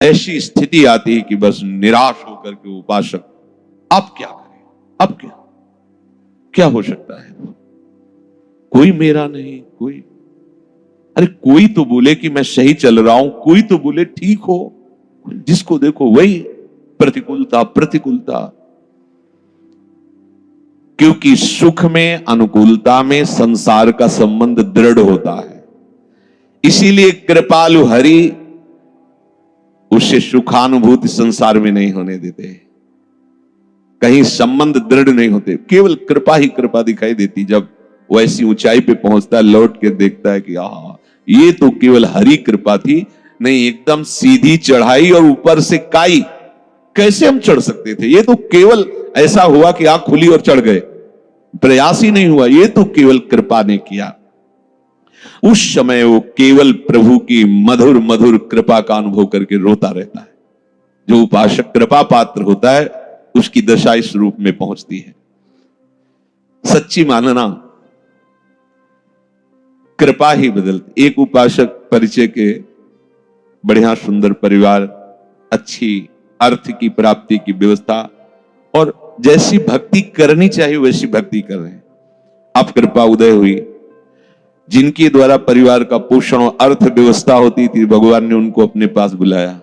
ऐसी स्थिति आती है कि बस निराश होकर के उपासक अब क्या करें, अब क्या क्या हो सकता है, कोई मेरा नहीं, कोई, अरे कोई तो बोले कि मैं सही चल रहा हूं, कोई तो बोले ठीक हो, जिसको देखो वही प्रतिकूलता प्रतिकूलता। क्योंकि सुख में, अनुकूलता में संसार का संबंध दृढ़ होता है, इसीलिए कृपालु हरि उससे सुखानुभूति संसार में नहीं होने देते, कहीं संबंध दृढ़ नहीं होते, केवल कृपा ही कृपा दिखाई देती। जब वो ऐसी ऊंचाई पे पहुंचता है, लौट के देखता है कि आहा, ये तो केवल हरि कृपा थी, नहीं एकदम सीधी चढ़ाई और ऊपर से काई, कैसे हम चढ़ सकते थे, ये तो केवल ऐसा हुआ कि आंख खुली और चढ़ गए, प्रयास ही नहीं हुआ, ये तो केवल कृपा ने किया। उस समय वो केवल प्रभु की मधुर मधुर कृपा का अनुभव करके रोता रहता है। जो उपासक कृपा पात्र होता है उसकी दशा इस रूप में पहुंचती है। सच्ची मानना, कृपा ही बदलती। एक उपासक परिचय के, बढ़िया सुंदर परिवार, अच्छी अर्थ की प्राप्ति की व्यवस्था, और जैसी भक्ति करनी चाहिए वैसी भक्ति कर रहे हैं। अब कृपा उदय हुई, जिनके द्वारा परिवार का पोषण और अर्थ व्यवस्था होती थी, भगवान ने उनको अपने पास बुलाया।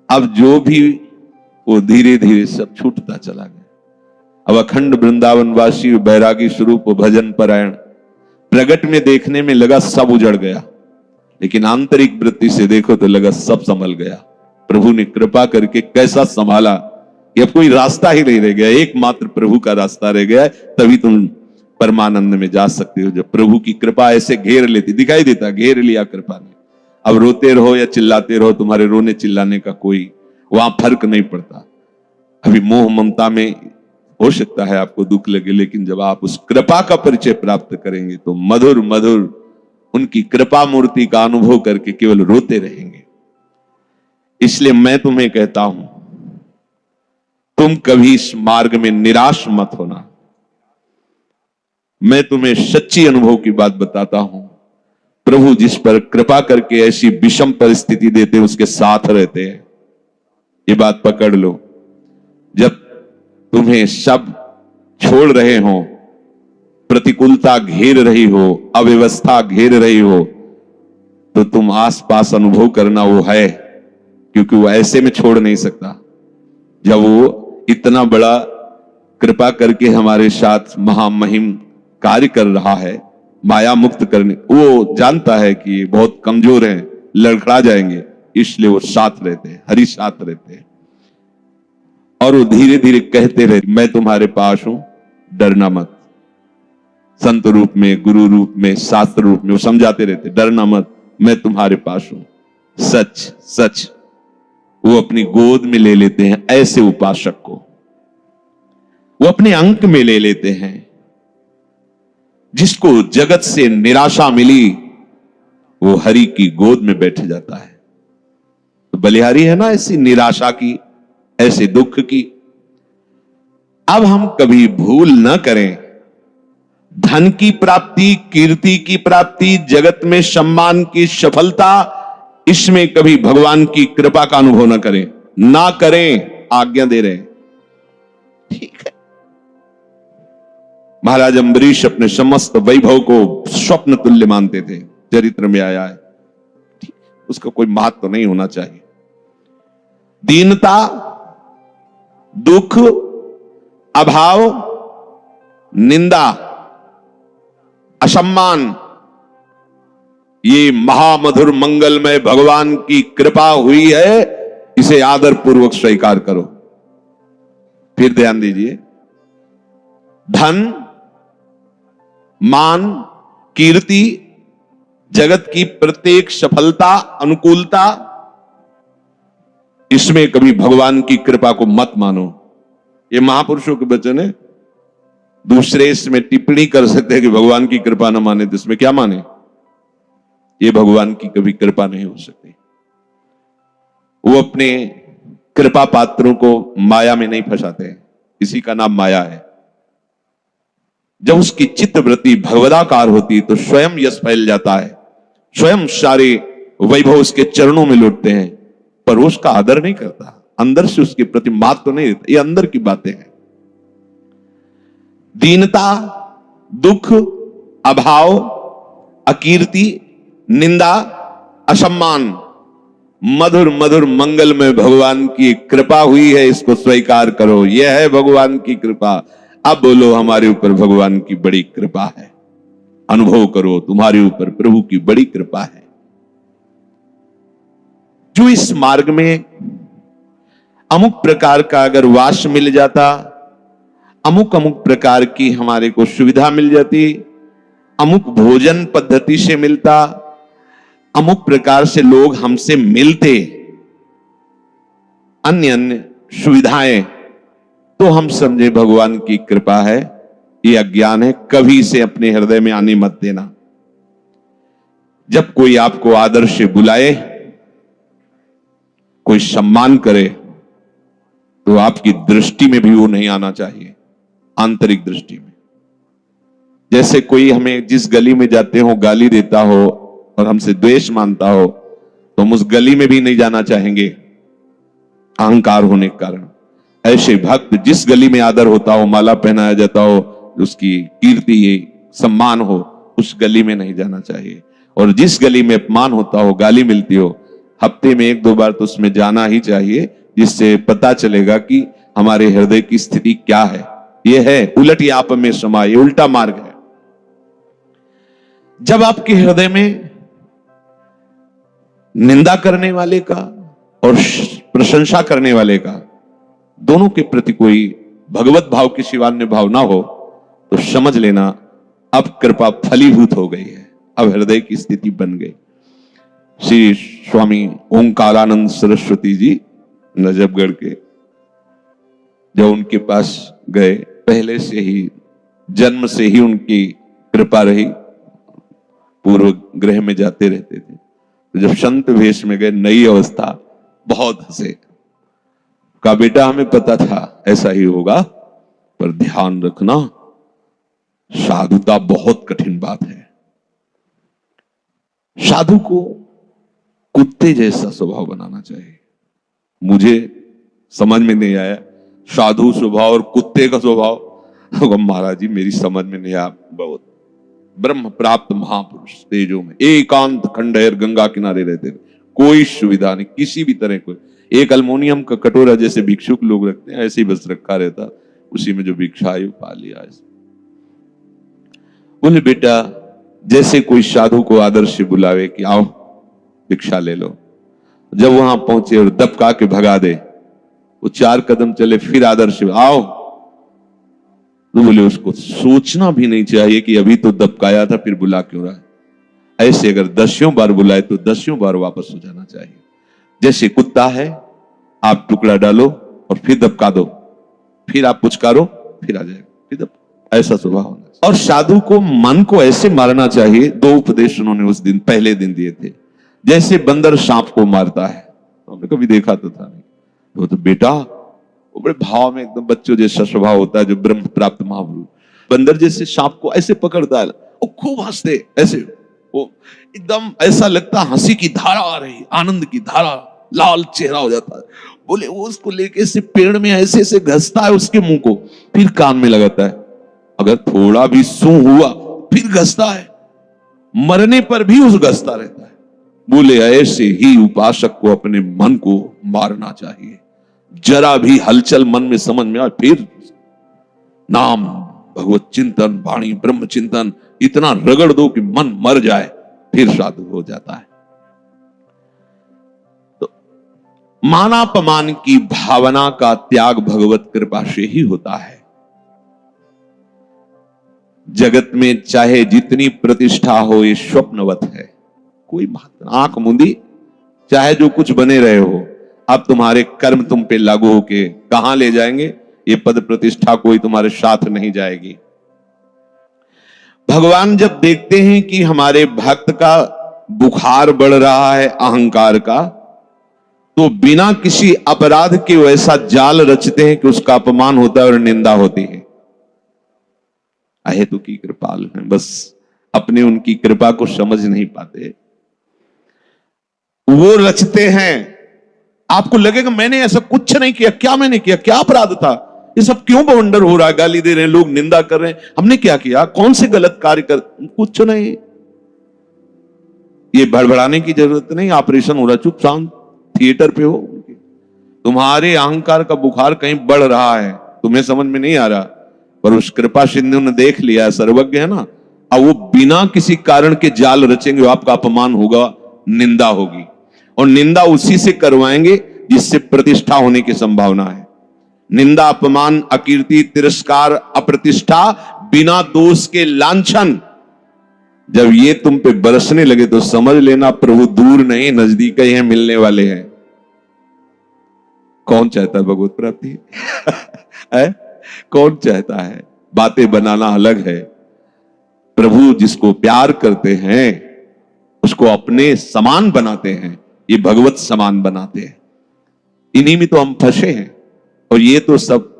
अब जो भी वो धीरे धीरे सब छूटता चला गया। अब अखंड वृंदावनवासी बैरागी स्वरूप भजन परायण प्रगट में देखने में लगा सब उजड़ गया, लेकिन आंतरिक वृत्ति से देखो तो लगा सब संभल गया। प्रभु ने कृपा करके कैसा संभाला कि अब कोई रास्ता ही नहीं रह गया, एकमात्र प्रभु का रास्ता रह गया है। तभी तुम परमानंद में जा सकते हो, जब प्रभु की कृपा ऐसे घेर लेती, दिखाई देता घेर लिया कृपा ने। अब रोते रहो या चिल्लाते रहो, तुम्हारे रोने चिल्लाने का कोई वहां फर्क नहीं पड़ता। अभी मोह ममता में हो सकता है आपको दुख लगे, लेकिन जब आप उस कृपा का परिचय प्राप्त करेंगे तो मधुर मधुर उनकी कृपा मूर्ति का अनुभव करके केवल रोते रहेंगे। इसलिए मैं तुम्हें कहता हूं, तुम कभी इस मार्ग में निराश मत होना। मैं तुम्हें सच्ची अनुभव की बात बताता हूं, प्रभु जिस पर कृपा करके ऐसी विषम परिस्थिति देते उसके साथ रहते हैं। ये बात पकड़ लो। जब तुम्हें सब छोड़ रहे हो, प्रतिकूलता घेर रही हो, अव्यवस्था घेर रही हो, तो तुम आसपास अनुभव करना वो है, क्योंकि वो ऐसे में छोड़ नहीं सकता। जब वो इतना बड़ा कृपा करके हमारे साथ महामहिम कार्य कर रहा है, माया मुक्त करने, वो जानता है कि बहुत कमजोर हैं, लड़खड़ा जाएंगे, इसलिए वो साथ रहते हैं, हरि साथ रहते हैं। और वो धीरे धीरे कहते रहे, मैं तुम्हारे पास हूं, डरना मत। संत रूप में, गुरु रूप में, शास्त्र रूप में वो समझाते रहते, डरना मत, मैं तुम्हारे पास हूं। सच सच वो अपनी गोद में ले लेते हैं ऐसे उपासक को, वो अपने अंक में ले लेते हैं। जिसको जगत से निराशा मिली वो हरि की गोद में बैठ जाता है। तो बलिहारी है ना ऐसी निराशा की, ऐसे दुख की। अब हम कभी भूल न करें, धन की प्राप्ति, कीर्ति की प्राप्ति, जगत में सम्मान की सफलता, इसमें कभी भगवान की कृपा का अनुभव न करें, ना करें, आज्ञा दे रहे हैं। ठीक है, महाराज अम्बरीश अपने समस्त वैभव को स्वप्न तुल्य मानते थे, चरित्र में आया है। उसका कोई महत्व तो नहीं होना चाहिए। दीनता, दुख, अभाव, निंदा, असम्मान, ये महामधुर मंगलमय भगवान की कृपा हुई है, इसे आदर पूर्वक स्वीकार करो। फिर ध्यान दीजिए, धन, मान, कीर्ति, जगत की प्रत्येक सफलता, अनुकूलता, इसमें कभी भगवान की कृपा को मत मानो। ये महापुरुषों के वचन है। दूसरे इसमें टिप्पणी कर सकते हैं कि भगवान की कृपा न माने, तो इसमें क्या माने? ये भगवान की कभी कृपा नहीं हो सकती। वो अपने कृपा पात्रों को माया में नहीं फंसाते, इसी का नाम माया है। जब उसकी चित्तवृत्ति भगवदाकार होती तो स्वयं यश फैल जाता है, स्वयं सारे वैभव उसके चरणों में लौटते हैं। पड़ोस का आदर नहीं करता, अंदर से उसके प्रति महत्व नहीं देता। ये अंदर की बातें हैं। दीनता, दुख, अभाव, अकीर्ति, निंदा, असम्मान, मधुर मधुर मंगल में भगवान की कृपा हुई है, इसको स्वीकार करो। यह है भगवान की कृपा। अब बोलो हमारे ऊपर भगवान की बड़ी कृपा है। अनुभव करो तुम्हारे ऊपर प्रभु की बड़ी कृपा है। जो इस मार्ग में अमुक प्रकार का अगर वास मिल जाता, अमुक अमुक प्रकार की हमारे को सुविधा मिल जाती, अमुक भोजन पद्धति से मिलता, अमुक प्रकार से लोग हमसे मिलते, अन्य अन्य सुविधाएं, तो हम समझे भगवान की कृपा है। ये अज्ञान है, कभी से अपने हृदय में आने मत देना। जब कोई आपको आदर से बुलाए, कोई सम्मान करे, तो आपकी दृष्टि में भी वो नहीं आना चाहिए, आंतरिक दृष्टि में। जैसे कोई हमें जिस गली में जाते हो गाली देता हो और हमसे द्वेष मानता हो, तो हम उस गली में भी नहीं जाना चाहेंगे, अहंकार होने के कारण। ऐसे भक्त जिस गली में आदर होता हो, माला पहनाया जाता हो, उसकी कीर्ति सम्मान हो, उस गली में नहीं जाना चाहिए। और जिस गली में अपमान होता हो, गाली मिलती हो, हफ्ते में 1-2 बार तो उसमें जाना ही चाहिए, जिससे पता चलेगा कि हमारे हृदय की स्थिति क्या है। यह है उलट आप में समाये, उल्टा मार्ग है। जब आपके हृदय में निंदा करने वाले का और प्रशंसा करने वाले का, दोनों के प्रति कोई भगवत भाव की शिवान्य भाव ना हो, तो समझ लेना अब कृपा फलीभूत हो गई है, अब हृदय की स्थिति बन गई। श्री स्वामी ओंकारानंद सरस्वती जी नजफगढ़ के, जब उनके पास गए, पहले से ही जन्म से ही उनकी कृपा रही, पूर्व ग्रह में जाते रहते थे। तो जब संत वेश में गए, नई अवस्था, बहुत हंसे। कहा बेटा हमें पता था ऐसा ही होगा, पर ध्यान रखना साधुता बहुत कठिन बात है। साधु को कुत्ते जैसा स्वभाव बनाना चाहिए। मुझे समझ में नहीं आया साधु स्वभाव और कुत्ते का स्वभाव। महाराज जी मेरी समझ में नहीं आया। बहुत ब्रह्म प्राप्त महापुरुष तेजों में एकांत खंडहर गंगा किनारे रहते थे, कोई सुविधा नहीं किसी भी तरह। कोई एक अल्मोनियम का कटोरा जैसे भिक्षुक लोग रखते हैं, ऐसे ही बस रखा रहता, उसी में जो भिक्षा आई पा लिया। बोले बेटा जैसे कोई साधु को आदर से बुलावे कि आओ भिक्षा ले लो, जब वहां पहुंचे और दबका के भगा दे, वो 4 कदम चले फिर आदर से आओ, तो बोले उसको सोचना भी नहीं चाहिए कि अभी तो दबकाया था फिर बुला क्यों रहा है। ऐसे अगर 10 बार बुलाए तो 10 बार वापस हो जाना चाहिए। जैसे कुत्ता है, आप टुकड़ा डालो और फिर दबका दो, फिर आप पुचकारो फिर आ जाएगा, फिर ऐसा स्वभाव होना। और साधु को मन को ऐसे मारना चाहिए। 2 उपदेश उन्होंने उस दिन पहले दिन दिए थे। जैसे बंदर सांप को मारता है, हमने कभी देखा तो था नहीं, तो बेटा वो बड़े भाव में एकदम बच्चों जैसा स्वभाव होता है, जो ब्रह्म प्राप्त महापुरुष बंदर जैसे सांप को ऐसे पकड़ता है, वो खूब हंसते, ऐसे वो एकदम ऐसा लगता हंसी की धारा आ रही, आनंद की धारा, लाल चेहरा हो जाता है। बोले वो उसको लेके ऐसे पेड़ में ऐसे ऐसे घसता है उसके मुंह को, फिर कान में लगाता है, अगर थोड़ा भी सू हुआ फिर घसता है, मरने पर भी उस घसता रहता है। बोले ऐसे ही उपासक को अपने मन को मारना चाहिए। जरा भी हलचल मन में समझ में आए फिर नाम भगवत चिंतन, वाणी ब्रह्म चिंतन इतना रगड़ दो कि मन मर जाए, फिर साधु हो जाता है। तो मानापमान की भावना का त्याग भगवत कृपा से ही होता है। जगत में चाहे जितनी प्रतिष्ठा हो, ये स्वप्नवत है। कोई आंख मूंदी चाहे जो कुछ बने रहे हो, अब तुम्हारे कर्म तुम पे लागू होके कहां ले जाएंगे? ये पद प्रतिष्ठा कोई तुम्हारे साथ नहीं जाएगी। भगवान जब देखते हैं कि हमारे भक्त का बुखार बढ़ रहा है अहंकार का, तो बिना किसी अपराध के वैसा जाल रचते हैं कि उसका अपमान होता है और निंदा होती है। अहेतु की कृपाल है, बस अपने उनकी कृपा को समझ नहीं पाते। वो रचते हैं आपको लगेगा मैंने ऐसा कुछ नहीं किया, क्या मैंने किया, क्या अपराध था, ये सब क्यों बवंडर हो रहा है, गाली दे रहे हैं लोग, निंदा कर रहे हैं, हमने क्या किया, कौन से गलत कार्य कर, कुछ नहीं। ये भड़बड़ाने की जरूरत नहीं, ऑपरेशन हो रहा, चुप शांत थिएटर पे हो। तुम्हारे अहंकार का बुखार कहीं बढ़ रहा है, तुम्हें समझ में नहीं आ रहा, पर उस कृपा सिंधु ने देख लिया, सर्वज्ञ है ना। अब वो बिना किसी कारण के जाल रचेंगे, आपका अपमान होगा, निंदा होगी, और निंदा उसी से करवाएंगे जिससे प्रतिष्ठा होने की संभावना है। निंदा, अपमान, अकीर्ति, तिरस्कार, अप्रतिष्ठा, बिना दोष के लांछन, जब ये तुम पे बरसने लगे तो समझ लेना प्रभु दूर नहीं नजदीक ही हैं, मिलने वाले हैं। कौन चाहता है भगवत प्राप्ति? है? कौन चाहता है? बातें बनाना अलग है, प्रभु जिसको प्यार करते हैं उसको अपने समान बनाते हैं, ये भगवत समान बनाते हैं। इन्हीं में तो हम फंसे हैं, और ये तो सब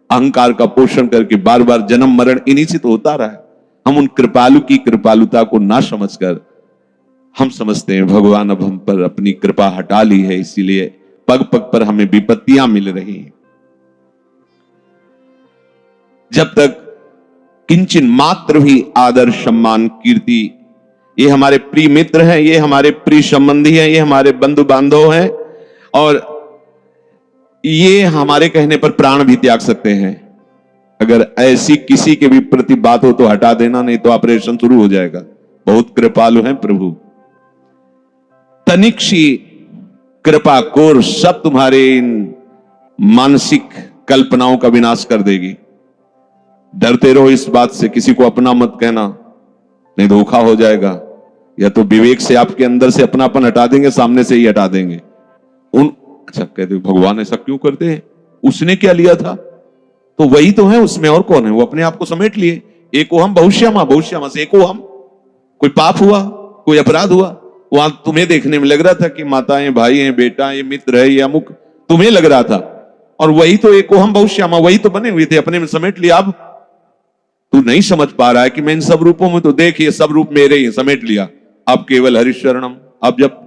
अहंकार का पोषण करके बार बार जन्म मरण इन्हीं से तो होता रहा है। हम उन कृपालु की कृपालुता को ना समझकर हम समझते हैं भगवान अब हम पर अपनी कृपा हटा ली है, इसीलिए पग पग पर हमें विपत्तियां मिल रही हैं। जब तक किंचन मात्र भी आदर, सम्मान, कीर्ति, ये हमारे प्रिय मित्र हैं, ये हमारे प्रिय संबंधी हैं, ये हमारे बंधु बांधव हैं, और ये हमारे कहने पर प्राण भी त्याग सकते हैं। अगर ऐसी किसी के भी प्रति बात हो तो हटा देना, नहीं तो ऑपरेशन शुरू हो जाएगा। बहुत कृपालु हैं प्रभु। तनिक सी कृपा कोर सब तुम्हारे इन मानसिक कल्पनाओं का विनाश कर देगी। डरते रहो इस बात से, किसी को अपना मत कहना, नहीं धोखा हो जाएगा। या तो विवेक से आपके अंदर से अपनापन हटा देंगे, सामने से ही हटा देंगे। अच्छा कहते भगवान ऐसा क्यों करते हैं, उसने क्या लिया था, तो वही तो है उसमें, और कौन है, वो अपने आप को समेट लिए। एको हम बहुश्यामा, बहुश्यामा से एको हम। कोई पाप हुआ, कोई अपराध हुआ, वहां तुम्हें देखने में लग रहा था कि माताएं, भाई हैं, बेटा, ये मित्र है, ये अमुक, तुम्हें लग रहा था, और वही तो एको हम बहुश्यामा, वही तो बने हुए थे, अपने में समेट लिया। अब तू नहीं समझ पा रहा है कि मैं इन सब रूपों में, तो देख ये सब रूप मेरे ही, समेट लिया। अब केवल हरिशरणम। अब जब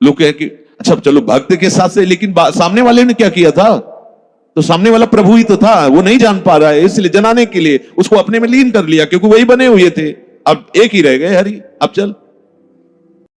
लोग कहे कि अच्छा चलो भक्त के साथ से, लेकिन सामने वाले ने क्या किया था, तो सामने वाला प्रभु ही तो था, वो नहीं जान पा रहा है, इसलिए जनाने के लिए उसको अपने में लीन कर लिया, क्योंकि वही बने हुए थे। अब एक ही रह गए हरि, अब चल